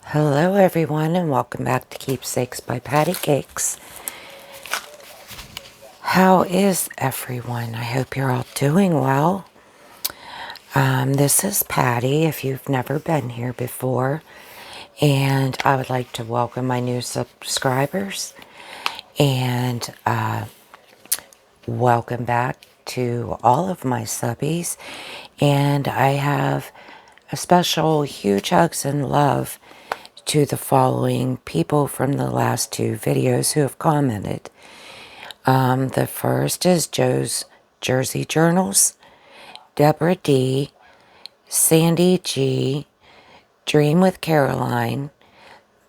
Hello everyone and welcome back to Keepsakes by Pattycakes. How is everyone? I hope you're all doing well. This is Patty if you've never been here before, and I would like to welcome my new subscribers and welcome back to all of my subbies. And I have a special huge hugs and love to the following people from the last two videos who have commented. The first is Joe's Jersey Journals, Deborah D, Sandy G, Dream with Caroline,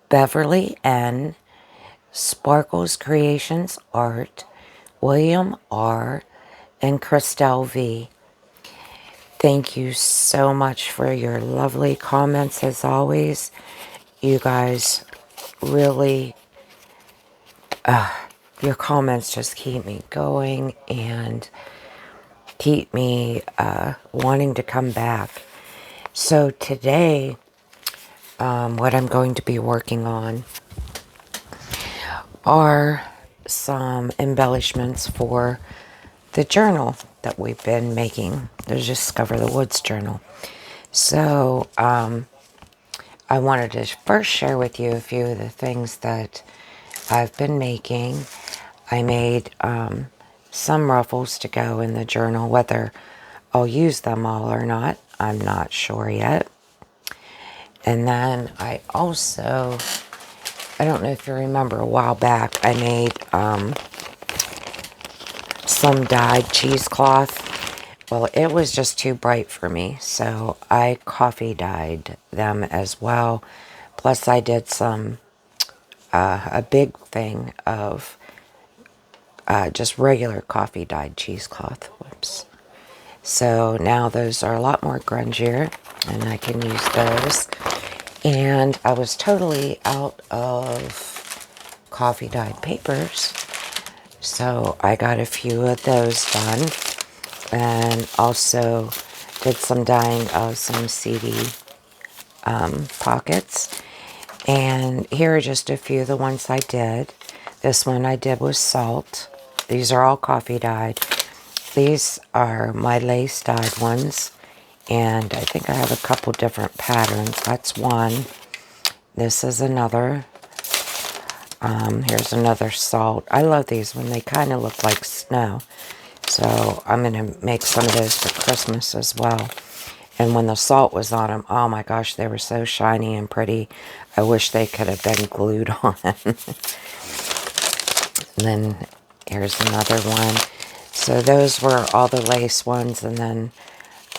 Beverly N, Sparkles Creations Art, William R, and Christelle V. Thank you so much for your lovely comments as always. You guys really, your comments just keep me going and keep me wanting to come back. So today, what I'm going to be working on are some embellishments for the journal that we've been making, the Discover the Woods journal. So I wanted to first share with you a few of the things that I've been making. I made some ruffles to go in the journal. Whether I'll use them all or not, I'm not sure yet. And then I also, I don't know if you remember, a while back I made some dyed cheesecloth. Well, it was just too bright for me, so I coffee dyed them as well. Plus I did some, a big thing of just regular coffee dyed cheesecloth. Whoops. So now those are a lot more grungier and I can use those. And I was totally out of coffee dyed papers, so I got a few of those done, and also did some dyeing of some CD pockets. And here are just a few of the ones I did. This one I did with salt. These are all coffee dyed. These are my lace dyed ones, and I think I have a couple different patterns. That's one. This is another. Here's another salt. I love these when they kind of look like snow. So I'm going to make some of those for Christmas as well. And when the salt was on them, oh my gosh, they were so shiny and pretty. I wish they could have been glued on. And then here's another one. So those were all the lace ones, and then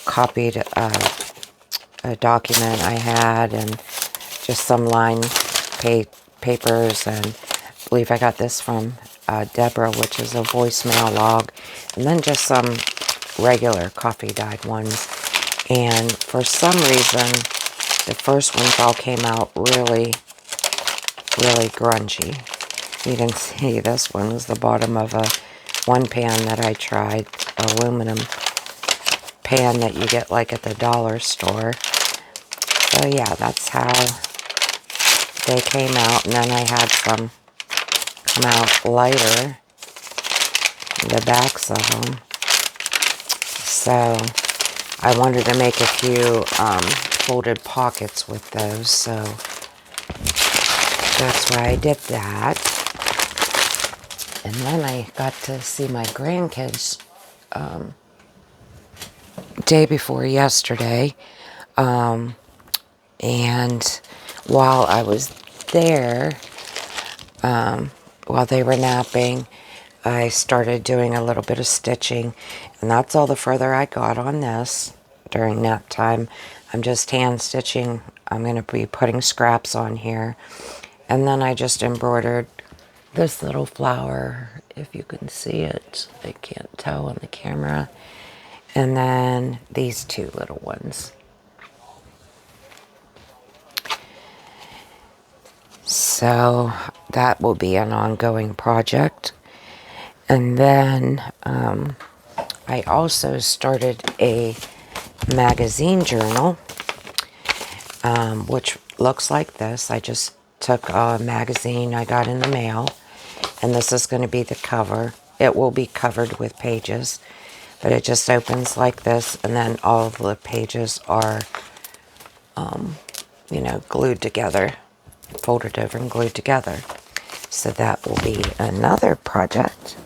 copied a document I had and just some line papers, and I believe I got this from Deborah, which is a voicemail log, and then just some regular coffee dyed ones. And for some reason the first ones all came out really grungy. You can see this one was the bottom of one pan that I tried, aluminum pan that you get like at the dollar store. So yeah, that's how they came out. And then I had some come out lighter, the backs of them. So I wanted to make a few folded pockets with those, so that's why I did that. And then I got to see my grandkids day before yesterday, and while I was there, while they were napping, I started doing a little bit of stitching, and that's all the further I got on this during nap time. I'm just hand stitching. I'm going to be putting scraps on here, and then I just embroidered this little flower, if you can see it. I can't tell on the camera. And then these two little ones. So that will be an ongoing project. And then I also started a magazine journal, which looks like this. I just took a magazine I got in the mail, and this is going to be the cover. It will be covered with pages, but it just opens like this, and then all of the pages are, you know, glued together, folded over and glued together. So that will be another project.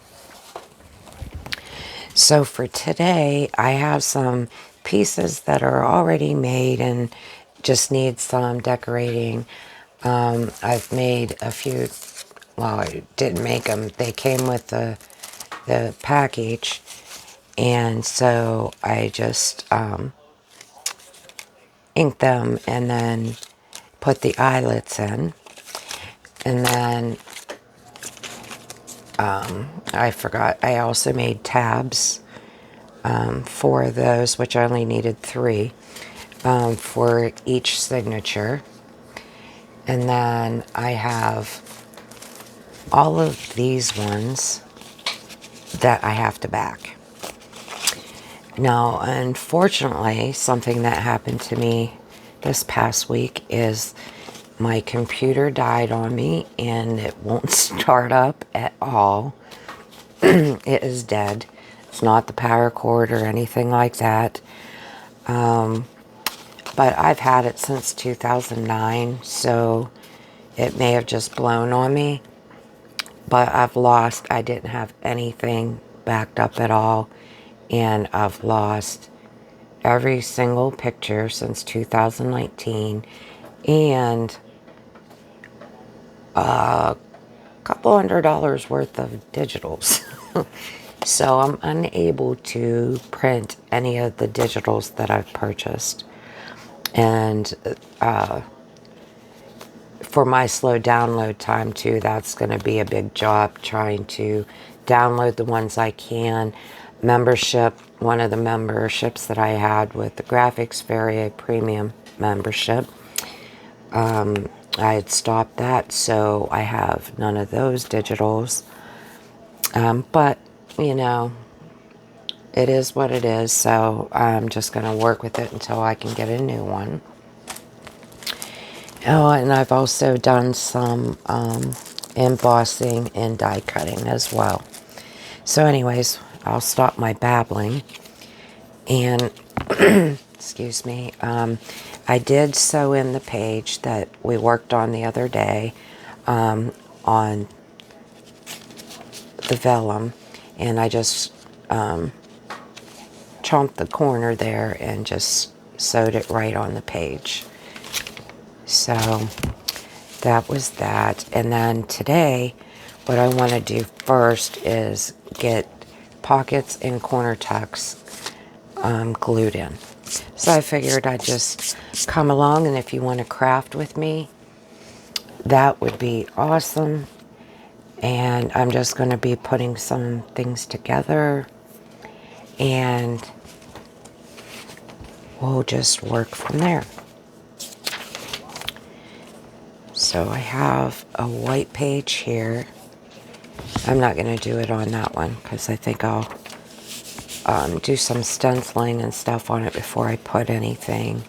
So for today, I have some pieces that are already made and just need some decorating. I've made a few, well, I didn't make them. They came with the package, and so I just inked them and then put the eyelets in. And then I forgot, I also made tabs for those, which I only needed 3 for each signature. And then I have all of these ones that I have to back. Now, unfortunately, something that happened to me this past week is my computer died on me and it won't start up at all. It is dead. It's not the power cord or anything like that. But I've had it since 2009, so it may have just blown on me. But I didn't have anything backed up at all. And I've lost every single picture since 2019. And a couple $100 worth of digitals. So I'm unable to print any of the digitals that I've purchased. And for my slow download time too, that's going to be a big job trying to download the ones I can. Membership, one of the memberships that I had with the Graphics Fairy Premium membership, I had stopped that, so I have none of those digitals. But, you know, it is what it is, so I'm just going to work with it until I can get a new one. Oh, and I've also done some embossing and die cutting as well. So anyways, I'll stop my babbling. And, excuse me, I did sew in the page that we worked on the other day on the vellum. And I just chomped the corner there and just sewed it right on the page. So that was that. And then today, what I want to do first is get pockets and corner tucks glued in. So I figured I'd just come along, and if you want to craft with me, that would be awesome. And I'm just going to be putting some things together, and we'll just work from there. So I have a white page here. I'm not going to do it on that one because I think I'll do some stenciling and stuff on it before I put anything.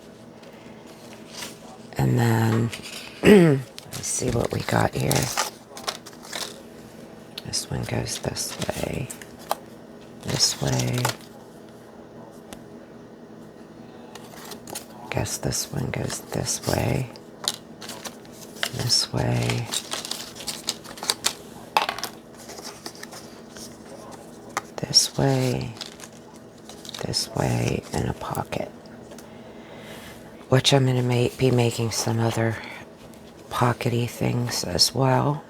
And then, let's see what we got here. This one goes this way, this way. Guess this one goes this way. This way, this way, and a pocket. Which I'm going to be making some other pockety things as well.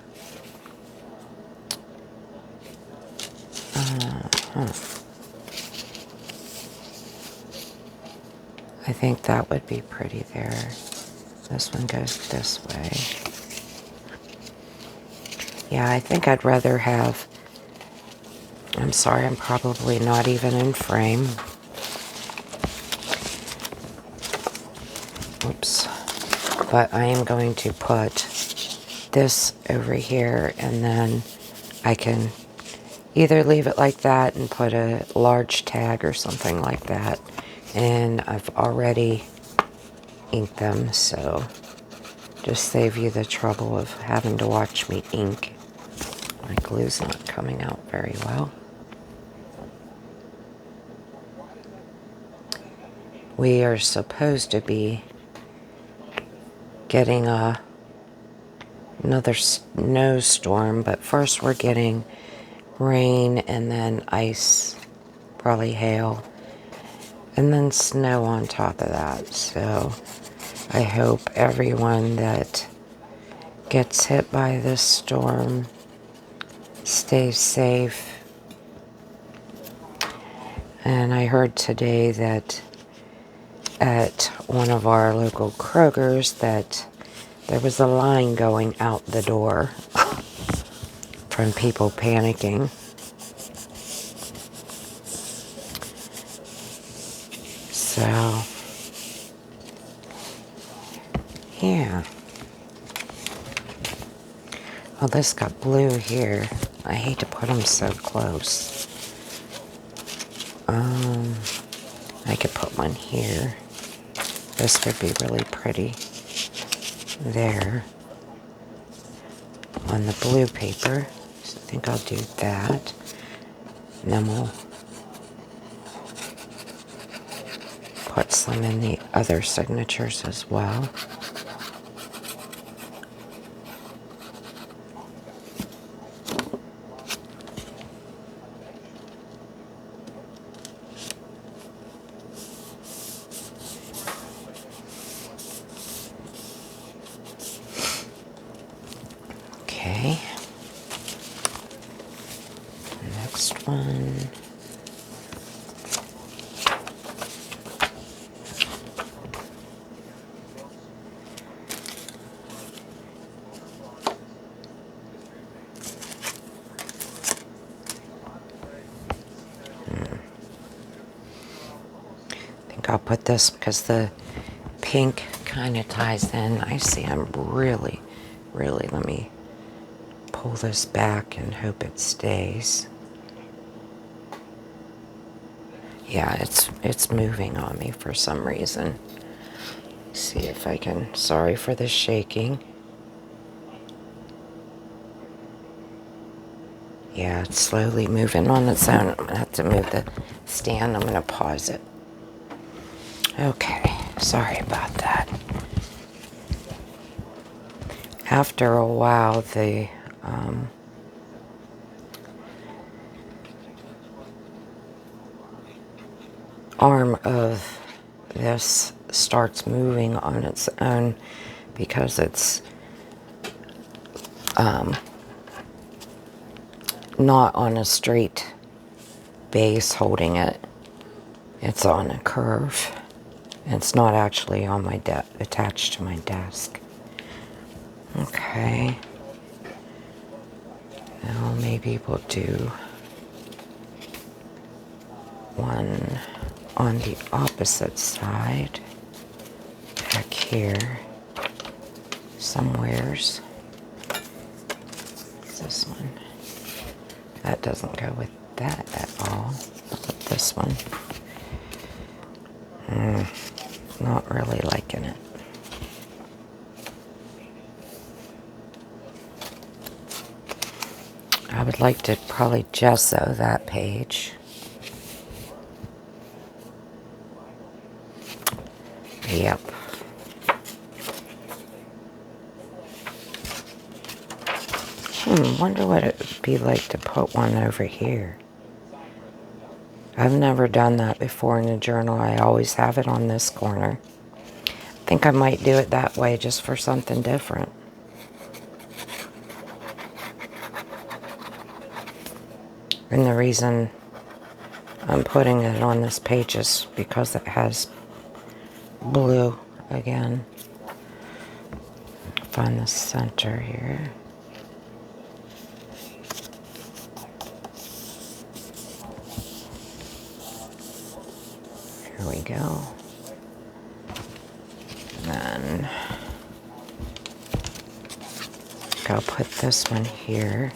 I think that would be pretty there. This one goes this way. Yeah, I think I'd rather have... I'm sorry, I'm probably not even in frame. Oops. But I am going to put this over here, and then I can either leave it like that and put a large tag or something like that. And I've already inked them, so Just save you the trouble of having to watch me ink. My glue's not coming out very well. We are supposed to be getting another snowstorm, but first we're getting rain and then ice, probably hail, and then snow on top of that. So I hope everyone that gets hit by this storm stays safe. And I heard today that at one of our local Kroger's that there was a line going out the door from people panicking. So, yeah. Oh, this got blue here. I hate to put them so close. I could put one here. This would be really pretty there on the blue paper. So I think I'll do that. And then we'll put some in the other signatures as well. Okay. Next one. I think I'll put this because the pink kind of ties in. I see I'm really, let me pull this back and hope it stays. Yeah, it's moving on me for some reason. See if I can, sorry for the shaking. Yeah, it's slowly moving on its own. I'm gonna have to move the stand. I'm gonna pause it. Okay, sorry about that. After a while, the arm of this starts moving on its own because it's not on a straight base holding it. It's on a curve. It's not actually on my attached to my desk. Okay. Now maybe we'll do one on the opposite side, back here, somewheres. This one. That doesn't go with that at all. But this one. Not really liking it. I would like to probably gesso that page. Yep. Wonder what it would be like to put one over here. I've never done that before in a journal. I always have it on this corner. I think I might do it that way just for something different. And the reason I'm putting it on this page is because it has blue again. Find the center here. Here we go. Then I'll put this one here.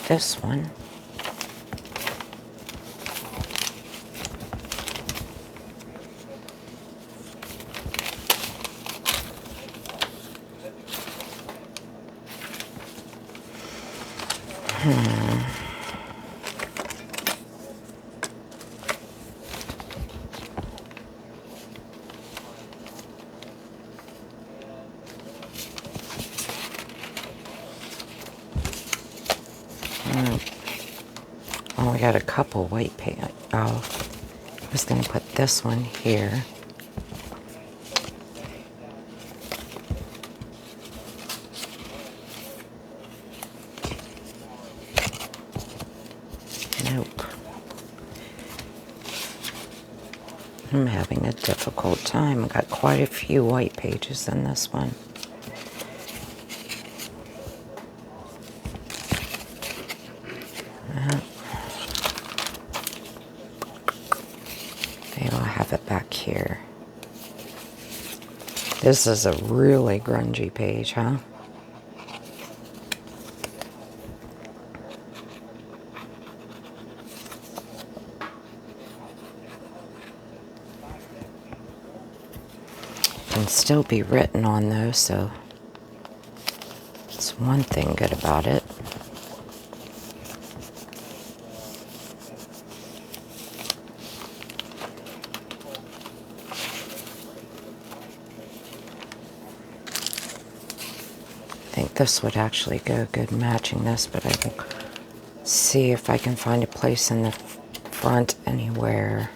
this one. Oh, we got a couple white paint. Oh, I was going to put this one here. Nope. I'm having a difficult time. I got quite a few white pages in this one. Maybe I'll have it back here. This is a really grungy page, huh? Can still be written on though, so it's one thing good about it. I think this would actually go good matching this, but I can see if I can find a place in the front anywhere.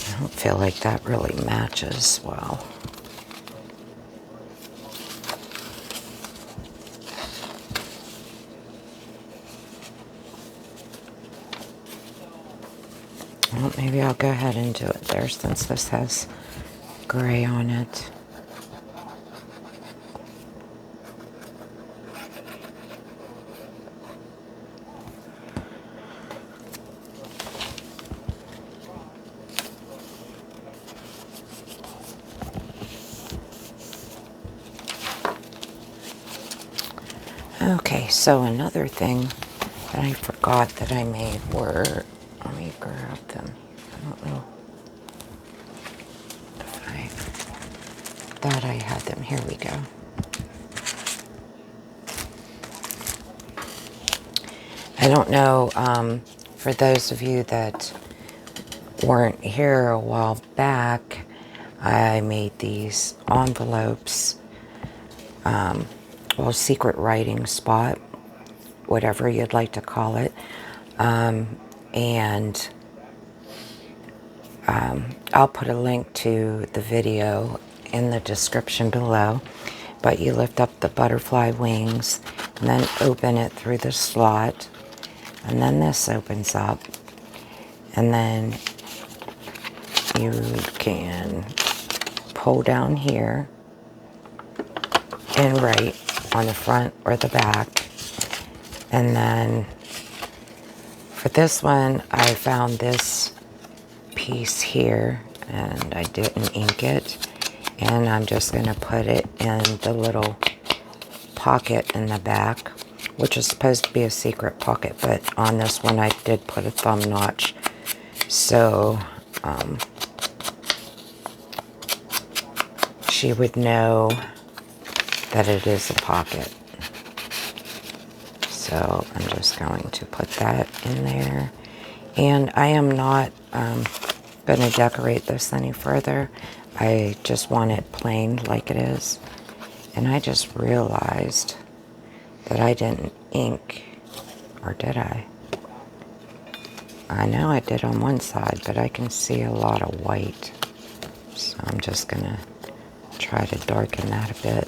I don't feel like that really matches well. Well, maybe I'll go ahead and do it there since this has gray on it. Okay, so another thing that I forgot that I made were, let me grab them. I don't know if I thought I had them. Here we go. I don't know, for those of you that weren't here a while back, I made these envelopes, well, secret writing spot, whatever you'd like to call it, and I'll put a link to the video in the description below. But you lift up the butterfly wings and then open it through the slot, and then this opens up, and then you can pull down here and write on the front or the back. And then for this one, I found this piece here and I didn't ink it, and I'm just going to put it in the little pocket in the back, which is supposed to be a secret pocket, but on this one I did put a thumb notch, so she would know that it is a pocket. So I'm just going to put that in there, and I am not going to decorate this any further. I just want it plain like it is. And I just realized that I didn't ink, or did I? I know I did on one side, but I can see a lot of white. So I'm just going to try to darken that a bit.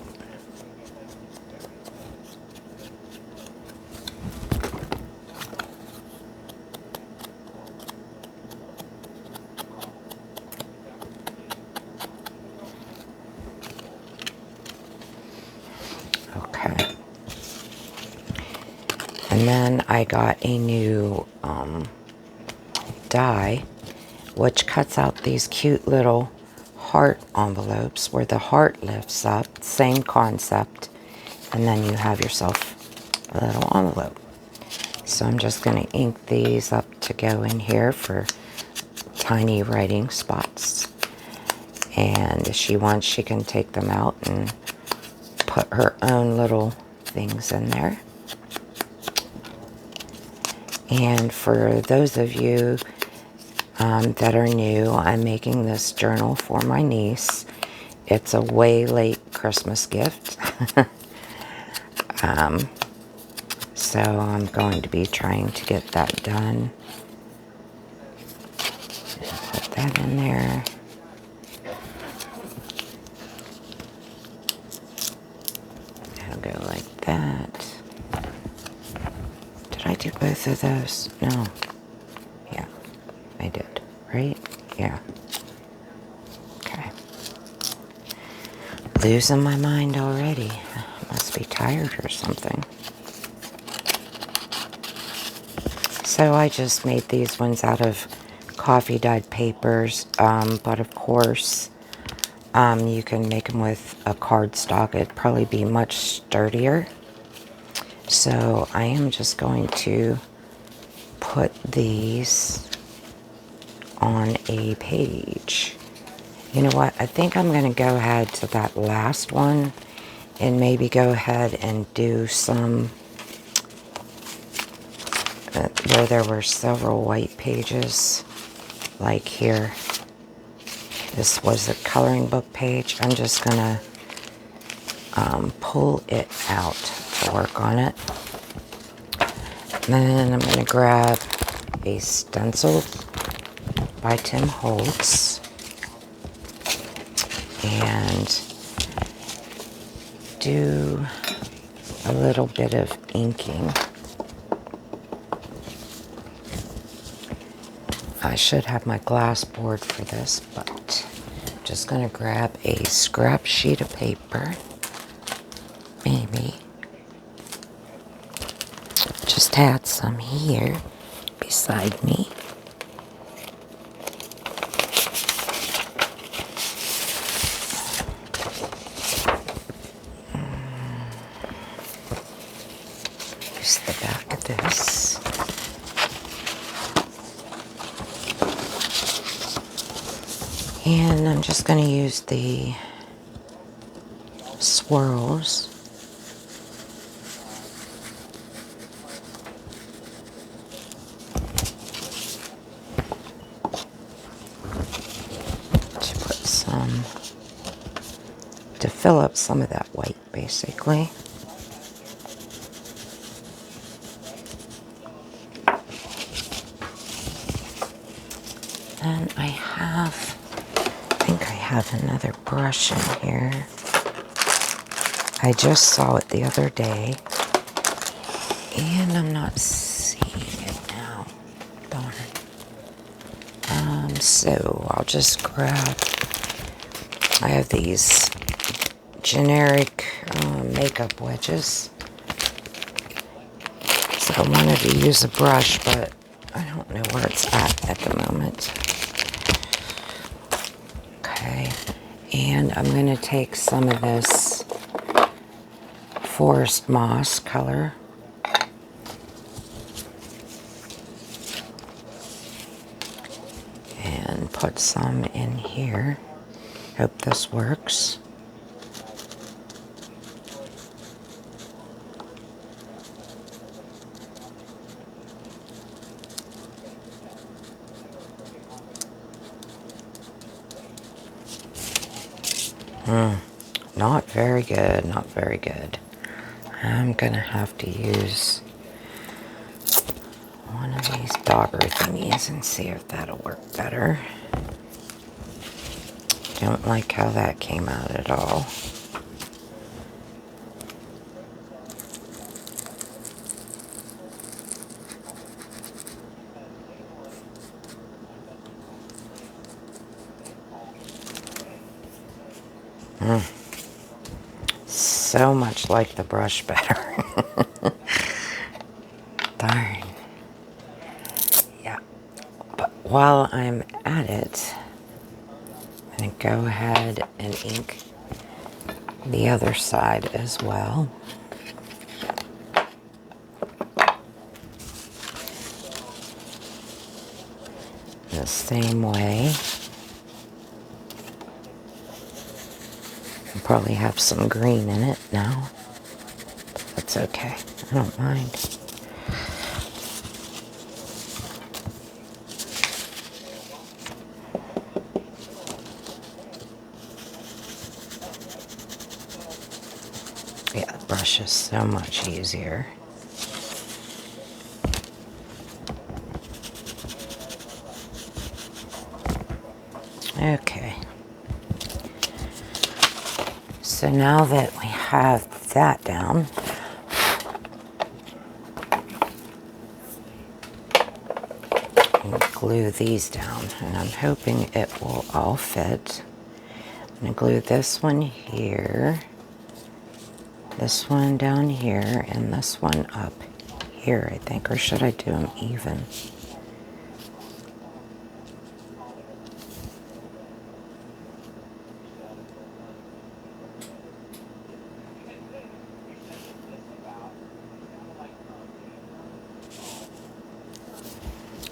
And then I got a new die, which cuts out these cute little heart envelopes where the heart lifts up, same concept, and then you have yourself a little envelope. So I'm just going to ink these up to go in here for tiny writing spots. And if she wants, she can take them out and put her own little things in there. And for those of you that are new, I'm making this journal for my niece. It's a way late Christmas gift. So I'm going to be trying to get that done. Put that in there. I'll go like that. Did I do both of those? No. Yeah, I did. Right? Yeah. Okay. Losing my mind already. Must be tired or something. So I just made these ones out of coffee dyed papers, but of course you can make them with a cardstock. It'd probably be much sturdier. So I am just going to put these on a page. You know what? I think I'm going to go ahead to that last one and maybe go ahead and do some where there were several white pages, like here. This was a coloring book page. I'm just going to pull it out to work on it. And then I'm going to grab a stencil by Tim Holtz and do a little bit of inking. I should have my glass board for this, but I'm just going to grab a scrap sheet of paper, maybe. Just had some here beside me. Use the back of this. And I'm just going to use the swirls to put some, to fill up some of that white, basically. Then I think I have another brush in here. I just saw it the other day, and I'm not seeing it now. Darn. So I'll just grab, I have these generic makeup wedges. So I wanted to use a brush, but I don't know where it's at the moment. Okay, and I'm going to take some of this forest moss color and put some in here. Hope this works. Not very good, not very good. I'm gonna have to use one of these dogger thingies and see if that'll work better. Don't like how that came out at all. So much like the brush better. Darn. Yeah. But while I'm at it, I'm going to go ahead and ink the other side as well. The same way. I'll probably have some green in it now. That's okay. I don't mind. Yeah, the brush is so much easier. Okay. So now that we have that down, I'm going to glue these down, and I'm hoping it will all fit. I'm going to glue this one here, this one down here, and this one up here, I think. Or should I do them even?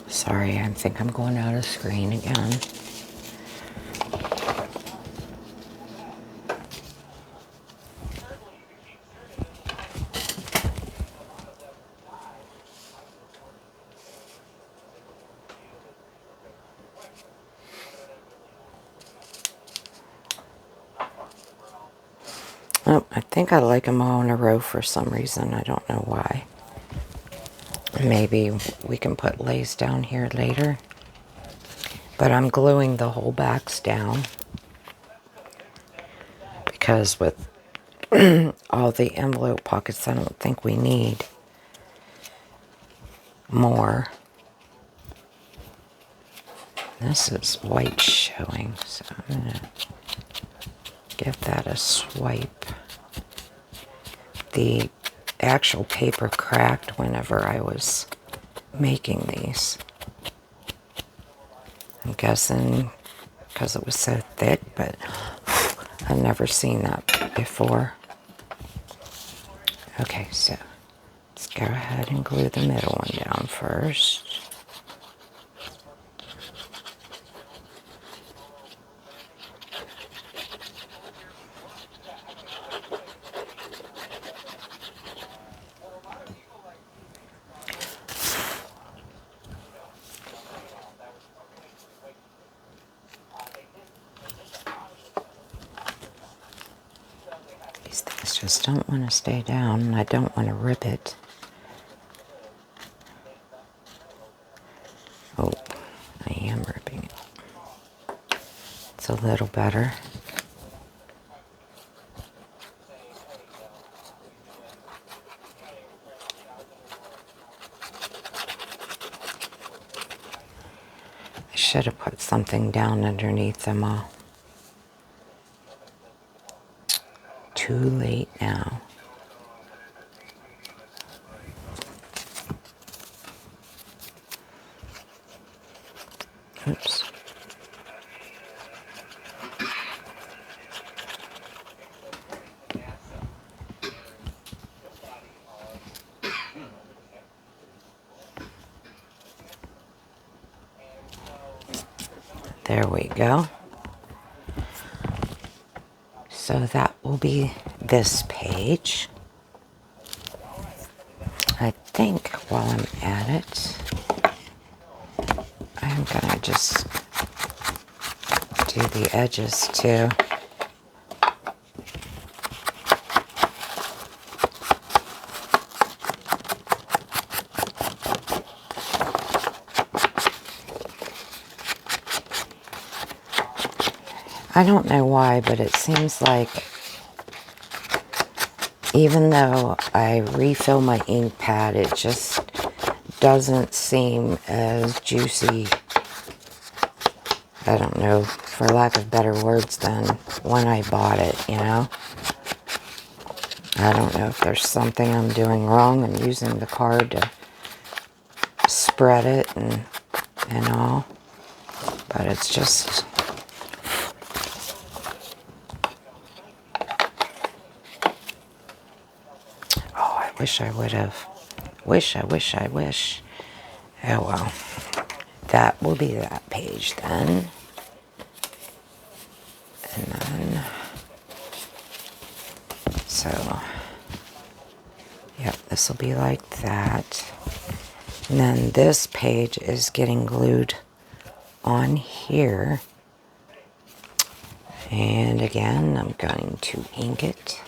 Sorry, I think I'm going out of screen again. Oh, I think I like them all in a row for some reason. I don't know why. Maybe we can put lace down here later. But I'm gluing the whole backs down because with all the envelope pockets, I don't think we need more. This is white showing, so I'm going to give that a swipe. The actual paper cracked whenever I was making these. I'm guessing because it was so thick, but I've never seen that before. Okay, so let's go ahead and glue the middle one down first. These things just don't want to stay down, and I don't want to rip it. Oh, I am ripping it. It's a little better. I should have put something down underneath them all. Too late now. Oops. There we go. So that will be this page. I think while I'm at it, I'm gonna just do the edges too. I don't know why, but it seems like even though I refill my ink pad, it just doesn't seem as juicy, I don't know, for lack of better words, than when I bought it, you know? I don't know if there's something I'm doing wrong. I'm using the card to spread it and all, but it's just, oh, I wish I would have, wish. Oh well, that will be that page then. And then, so, yep, this will be like that. And then this page is getting glued on here. And again, I'm going to ink it.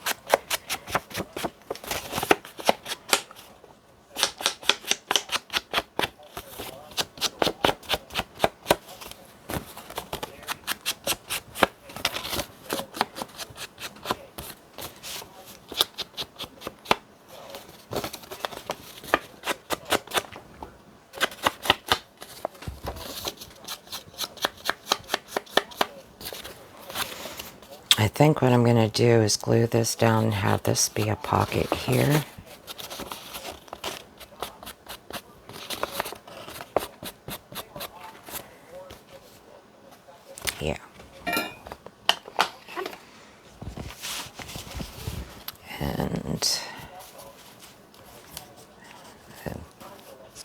I think what I'm going to do is glue this down and have this be a pocket here. Yeah. And it's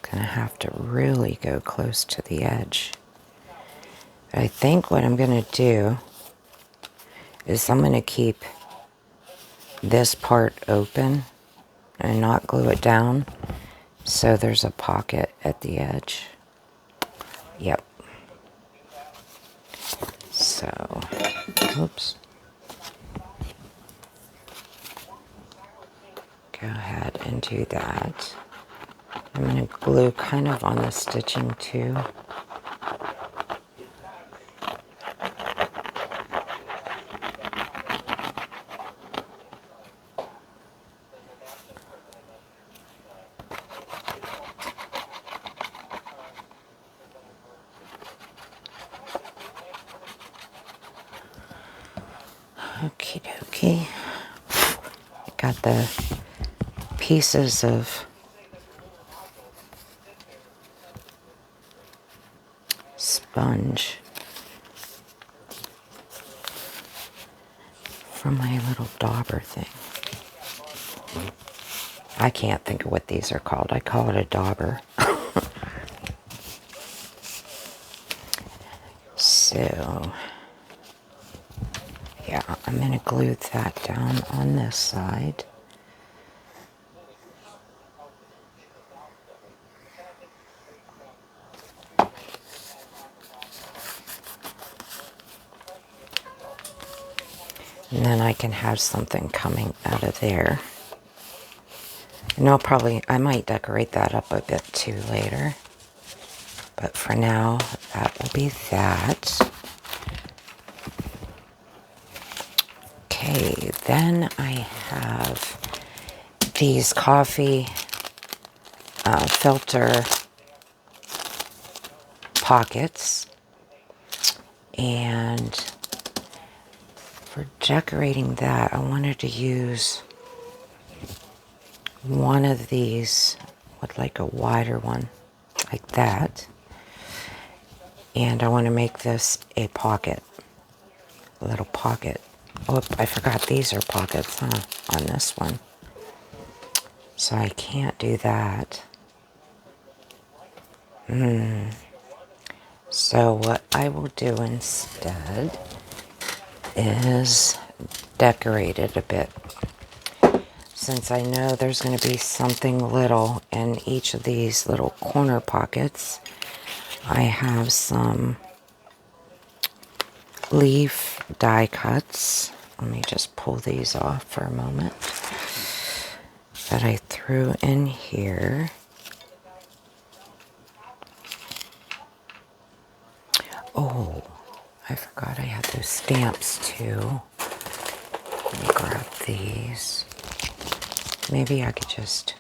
going to have to really go close to the edge. I think what I'm going to do is I'm going to keep this part open and not glue it down so there's a pocket at the edge. Yep. So, oops. Go ahead and do that. I'm going to glue kind of on the stitching too. Okie dokie. Got the pieces of sponge from my little dauber thing. I can't think of what these are called. I call it a dauber. So, yeah, I'm going to glue that down on this side. And then I can have something coming out of there. And I might decorate that up a bit too later. But for now, that will be that. Okay, then I have these coffee filter pockets. And for decorating that, I wanted to use one of these with like a wider one, like that. And I want to make this a pocket, a little pocket. Oh, I forgot these are pockets, huh, on this one. So I can't do that. So what I will do instead is decorate it a bit. Since I know there's going to be something little in each of these little corner pockets, I have some leaf die cuts. Let me just pull these off for a moment. That I threw in here. Oh, I forgot I had those stamps too. Let me grab these. Maybe I could just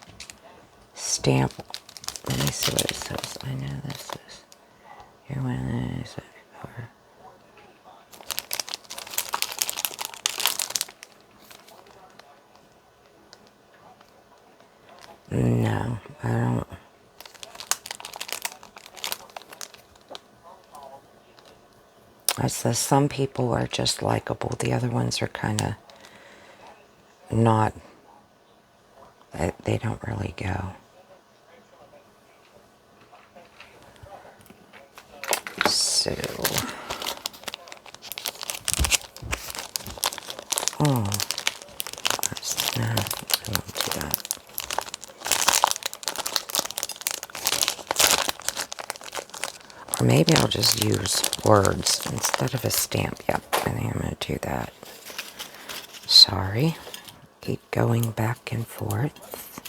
stamp. Let me see what it says. I know this is. Here when is it? No, I don't. I says some people are just likable. The other ones are kind of not, they don't really go. So, oh, no, I won't do that. Or maybe I'll just use words instead of a stamp. Yep, I think I'm going to do that. Sorry. Keep going back and forth.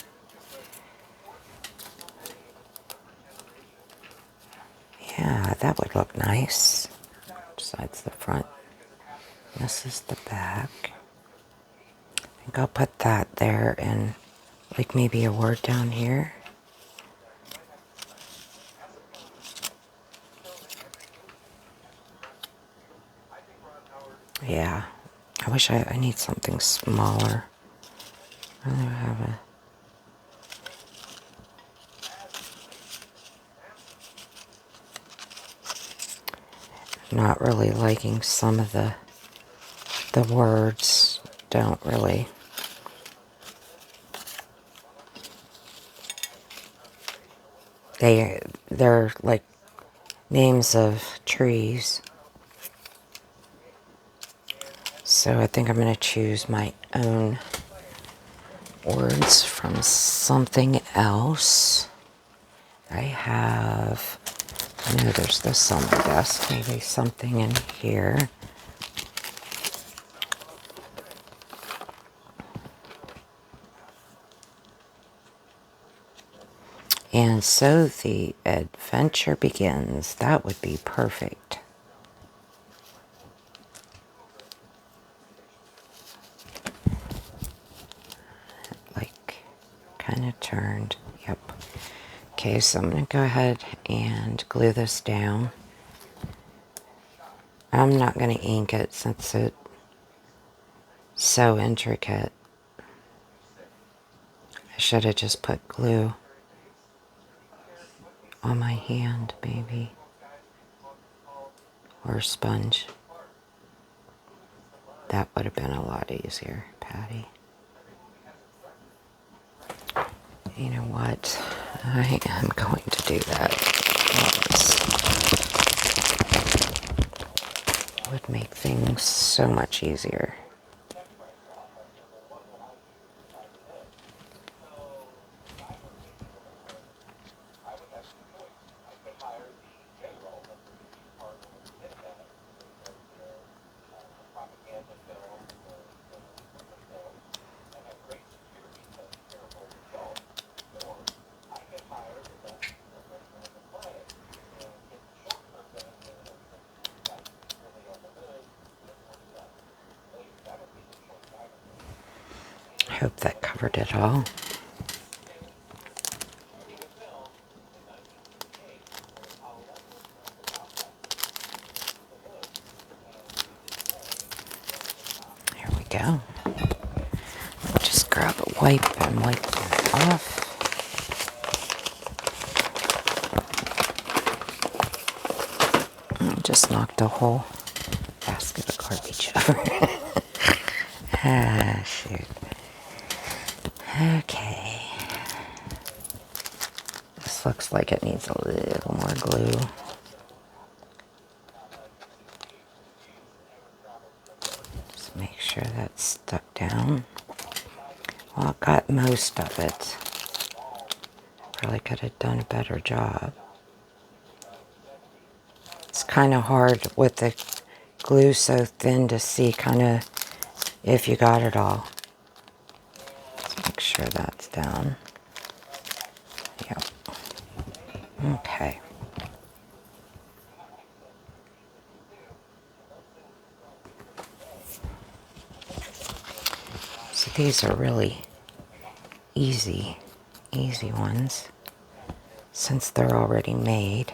Yeah, that would look nice. Besides the front. This is the back. I think I'll put that there and like maybe a word down here. Yeah. I wish I need something smaller. I don't have a... Not really liking some of the words. Don't really. They're like names of trees. So I think I'm going to choose my own words from something else. I have, I know there's this on my desk, maybe something in here. And so the adventure begins. That would be perfect. Like, kind of turned. Yep. Okay, so I'm going to go ahead and glue this down. I'm not going to ink it since it's so intricate. I should have just put glue on my hand, maybe. Or a sponge. That would have been a lot easier, Patty. You know what? I am going to do that. It would make things so much easier. I hope that covered it all. Here we go. I'll just grab a wipe and wipe it off. I just knocked a whole basket of garbage over. Ah, shoot. Okay. This looks like it needs a little more glue. Just make sure that's stuck down. Well, I got most of it. Probably could have done a better job. It's kind of hard with the glue so thin to see kind of if you got it all. Let's make sure that's down. Yep. Okay. So these are really easy ones since they're already made.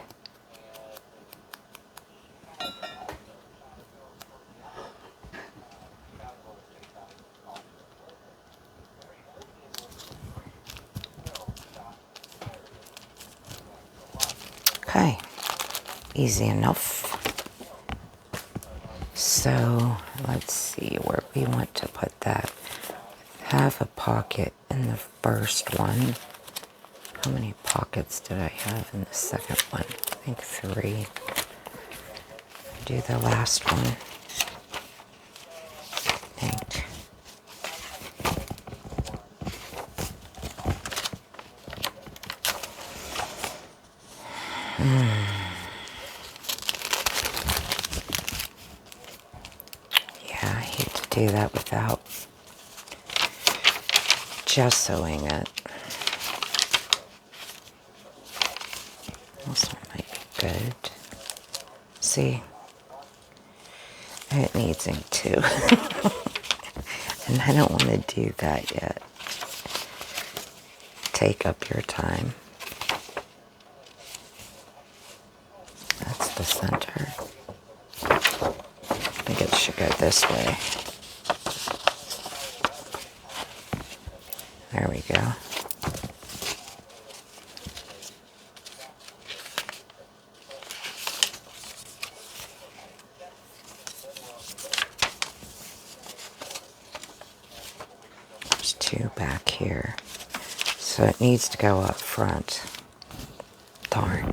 Okay, easy enough. So let's see where we want to put that. Have a pocket in the first one. How many pockets did I have in the second one? I think 3. Do the last one. I think. Yeah, I hate to do that without gessoing it. This one might be good. See? It needs ink too. And I don't want to do that yet. Take up your time. That's the center. I think it should go this way. There we go. There's 2 back here. So it needs to go up front. Darn.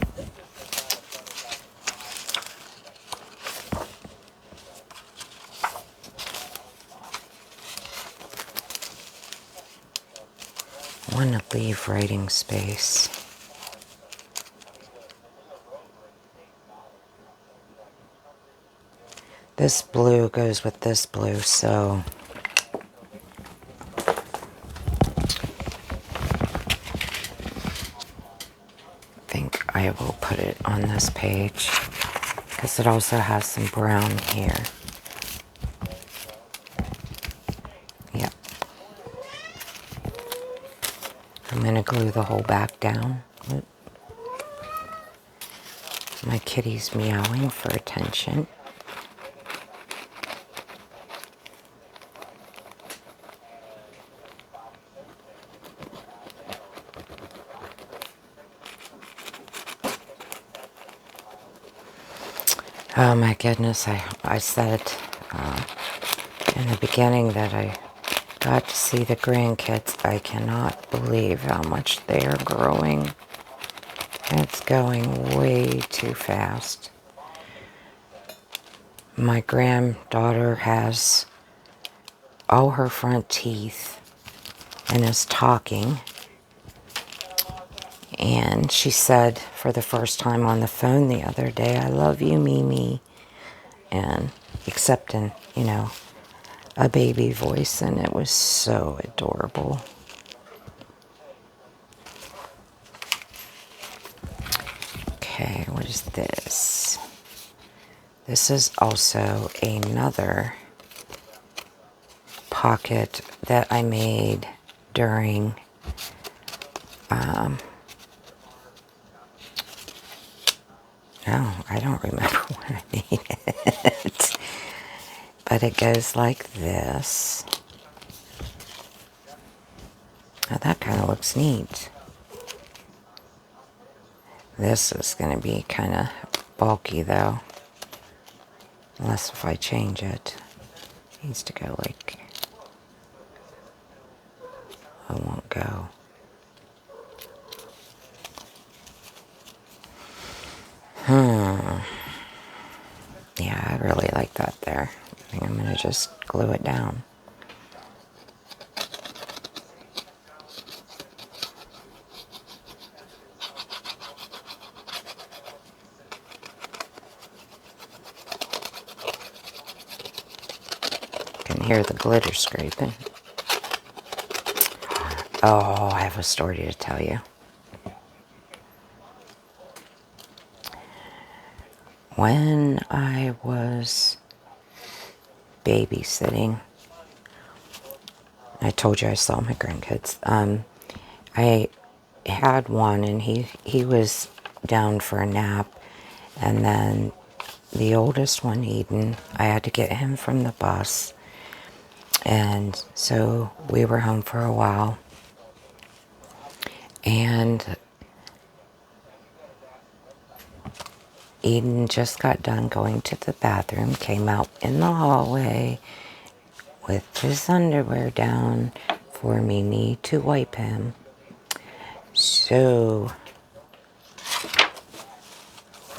I want to leave writing space. This blue goes with this blue, so I think I will put it on this page because it also has some brown here. Yep. I'm going to glue the whole back down. My kitty's meowing for attention. Oh my goodness, I said in the beginning that I got to see the grandkids. I cannot believe how much they are growing. It's going way too fast. My granddaughter has all her front teeth and is talking. And she said for the first time on the phone the other day, "I love you, Mimi." And except in, you know, a baby voice, and it was so adorable. Okay, what is this? This is also another pocket that I made during I don't remember when I made it. But it goes like this. Now that kind of looks neat. This is going to be kind of bulky though. Unless if I change it. It needs to go like... I won't go. Yeah, I really like that there. I think I'm going to just glue it down. Can hear the glitter scraping. Oh, I have a story to tell you. When I was babysitting, I told you I saw my grandkids. I had one, and he was down for a nap, and then the oldest one, Eden, I had to get him from the bus, and so we were home for a while, and Eden just got done going to the bathroom, came out in the hallway with his underwear down for me to wipe him. So,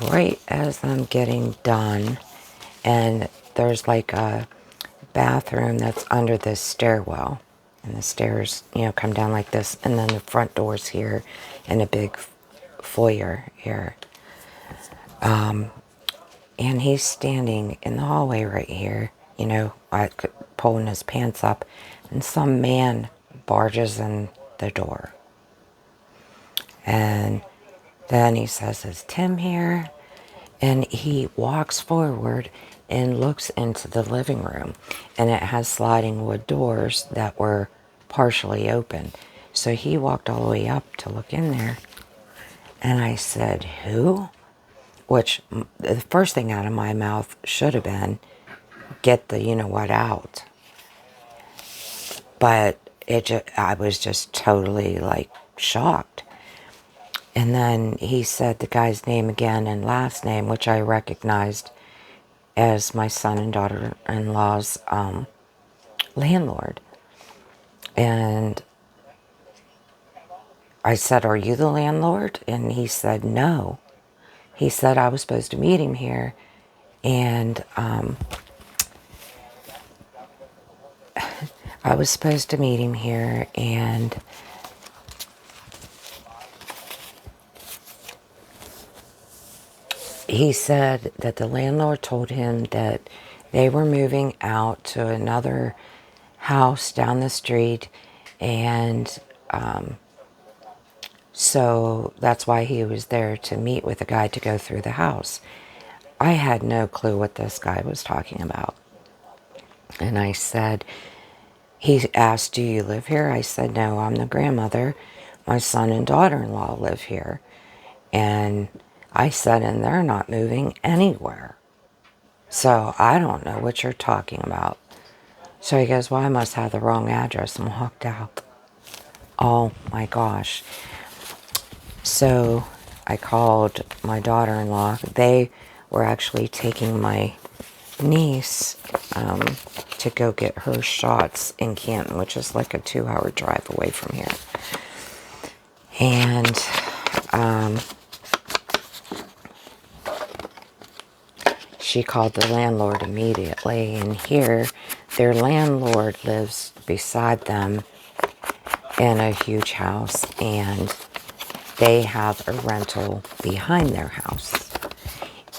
right as I'm getting done, and there's like a bathroom that's under this stairwell, and the stairs, come down like this, and then the front door's here, and a big foyer here. And he's standing in the hallway right here, pulling his pants up, and some man barges in the door. And then he says, "Is Tim here?" And he walks forward and looks into the living room. And it has sliding wood doors that were partially open. So he walked all the way up to look in there. And I said, "Who?" Which the first thing out of my mouth should have been, "Get the you-know-what out." But I was just totally like shocked. And then he said the guy's name again and last name, which I recognized as my son and daughter-in-law's landlord. And I said, "Are you the landlord?" And he said, "No." He said I was supposed to meet him here. And I was supposed to meet him here, and he said that the landlord told him that they were moving out to another house down the street, and so that's why he was there to meet with a guy to go through the house. I had no clue what this guy was talking about. And I said, he asked, "Do you live here?" I said, "No, I'm the grandmother. My son and daughter-in-law live here." And I said, "And they're not moving anywhere. So I don't know what you're talking about." So he goes, "Well, I must have the wrong address," and walked out. Oh my gosh. So I called my daughter-in-law. They were actually taking my niece to go get her shots in Canton, which is like a 2-hour drive away from here. And she called the landlord immediately, and here their landlord lives beside them in a huge house, and they have a rental behind their house.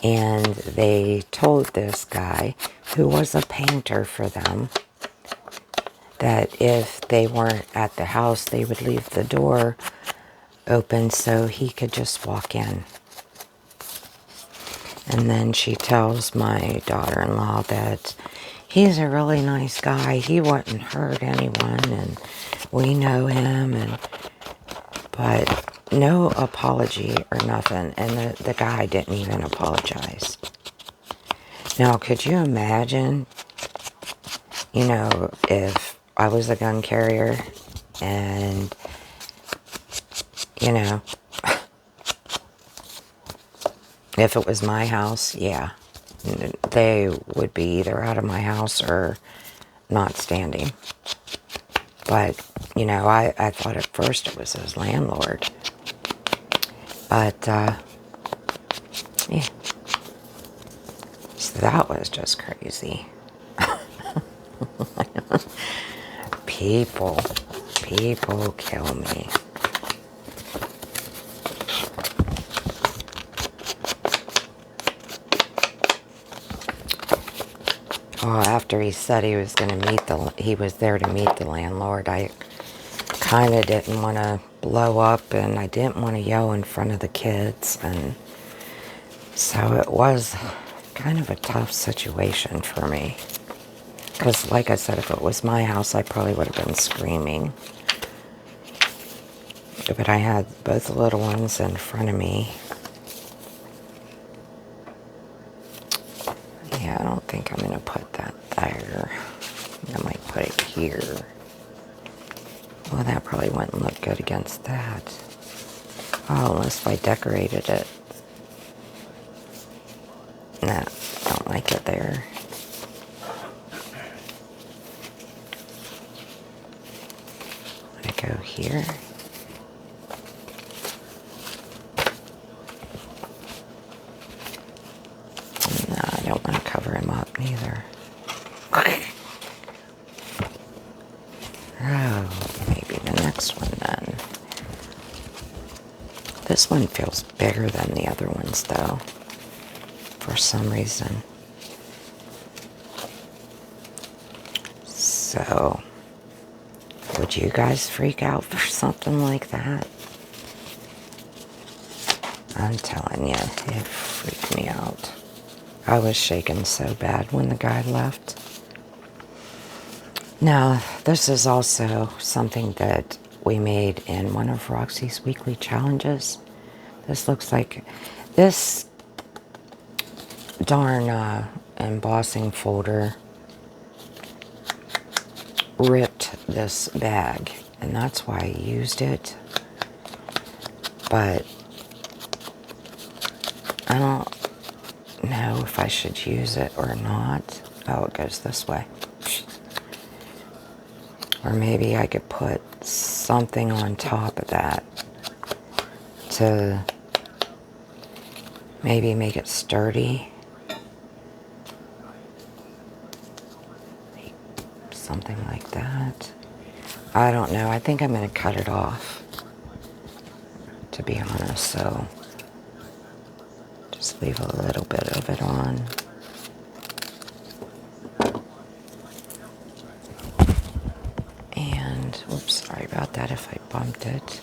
And they told this guy, who was a painter for them, that if they weren't at the house, they would leave the door open so he could just walk in. And then she tells my daughter-in-law that he's a really nice guy. He wouldn't hurt anyone, and we know him, but no apology or nothing. And the guy didn't even apologize. Now, could you imagine, if I was a gun carrier and, if it was my house, yeah, they would be either out of my house or not standing. But, I thought at first it was his landlord. But, yeah. So that was just crazy. People kill me. Well, after he said he was going to he was there to meet the landlord, I kind of didn't want to blow up, and I didn't want to yell in front of the kids, and so it was kind of a tough situation for me. Because, like I said, if it was my house, I probably would have been screaming. But I had both the little ones in front of me. Yeah, I don't think I'm going to put that there. I might put it here. Well, that probably wouldn't look good against that. Oh, unless I decorated it. No, don't like it there. I go here. No, I don't want to cover him up neither. Oh, maybe the next one then. This one feels bigger than the other ones though, for some reason. So, would you guys freak out for something like that? I'm telling you, it freaked me out. I was shaking so bad when the guy left. Now, this is also something that we made in one of Roxy's weekly challenges. This looks like this darn embossing folder ripped this bag, and that's why I used it. But I don't know if I should use it or not. Oh, it goes this way. Or maybe I could put something on top of that to maybe make it sturdy. Something like that. I don't know. I think I'm going to cut it off, to be honest. So just leave a little bit of it on. And, oops, sorry about that if I bumped it.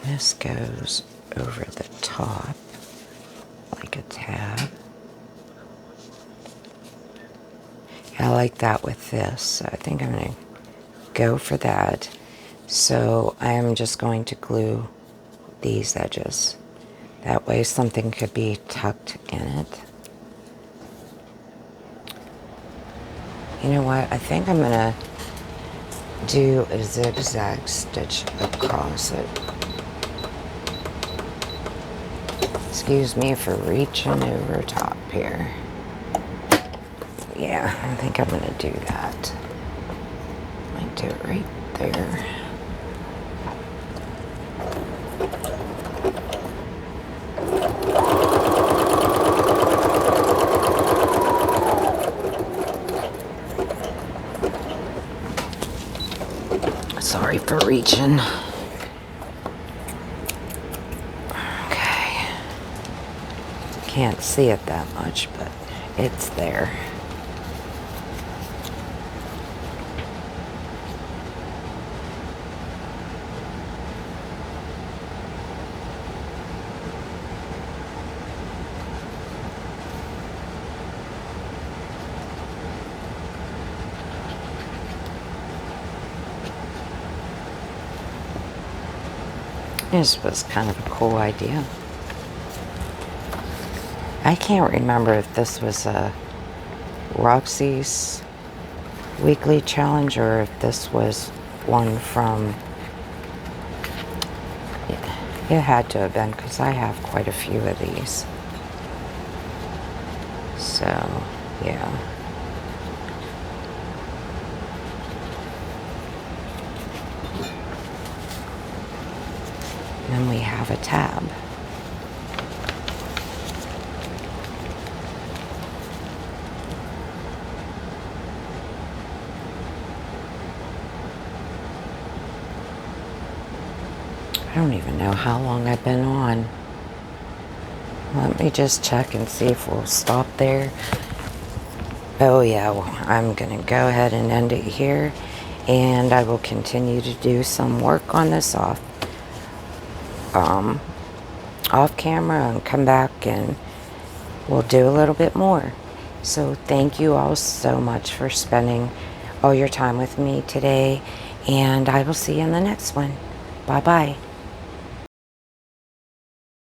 This goes over the top like a tab. I like that with this, so I think I'm going to go for that. So I am just going to glue these edges. That way something could be tucked in it. You know what? I think I'm going to do a zigzag stitch across it. Excuse me for reaching over top here. Yeah, I think I'm going to do that. Might do it right there. Sorry for reaching. Okay. Can't see it that much, but it's there. This was kind of a cool idea. I can't remember if this was a Roxy's weekly challenge or if this was one from... It had to have been, because I have quite a few of these. So, yeah. Then we have a tab. I don't even know how long I've been on. Let me just check and see if we'll stop there. Oh yeah, well, I'm gonna go ahead and end it here, and I will continue to do some work on this off camera and come back and we'll do a little bit more. So thank you all so much for spending all your time with me today, and I will see you in the next one. Bye bye.